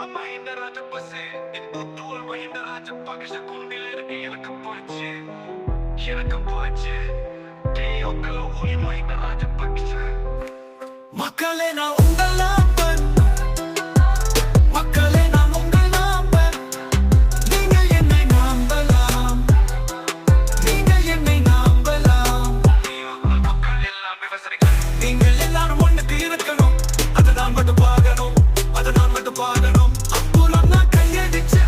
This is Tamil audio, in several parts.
Mahindra Rajapaksa, Indutul Mahindra Rajapaksa குண்டிலிருந்து எனக்கு போச்சு தேயோக்கள் ஒளி Mahindra Rajapaksa மக்களே நான் உங்கள் நண்பன் மக்களே நான் உங்கள் நண்பன் நீங்கள் என்னை நம்பலாம் மக்கள் எல்லாம் விவசாயிகள் நீங்கள் எல்லாரும் ஒன்றுக்கு இருக்கணும் அதுதான் மட்டும் பார்க்கணும் அப்புறம் நான் கையடிச்சு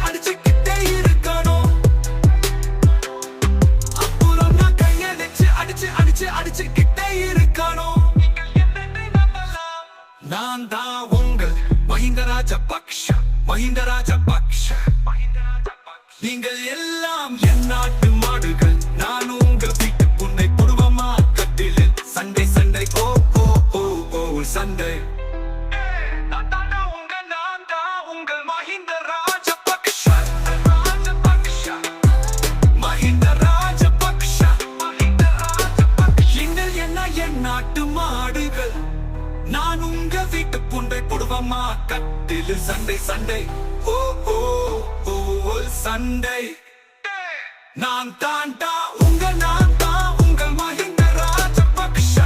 அடிச்சுக்கிட்டே இருக்கணும் அப்புறம் நான் கையடிச்சு அடிச்சுக்கிட்டே இருக்கணும் நான் தான் உங்கள் Mahindra Rajapaksa நீங்கள் எல்லாம் என் நாட்டு மாடுகள் நான் உங்கள் வீட்டு புன்னை புருவமா கட்டிலில் சண்டை ஓ ஓ ஓ ஓ சண்டை Mahindra Rajapaksa நீங்கள் என்ன என் நாட்டு மாடுகள் நான் உங்க வீட்டு புண்டை புடுவமா கட்டிலில் சண்டை ஓ ஓ ஓ சண்டை நான் தாண்டா உங்கள் Mahindra Rajapaksa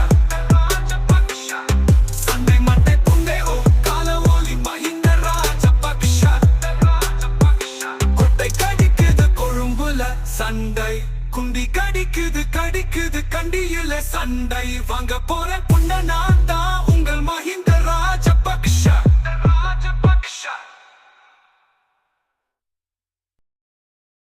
சண்டை மட்டை புண்டை ஓ கால ஒலி Mahindra Rajapaksa கொட்டை கடிக்குது கொழும்புல சண்டை குண்டி கடிக்குது கண்டியில சண்டை வாங்க போற புண்ண நான் தான்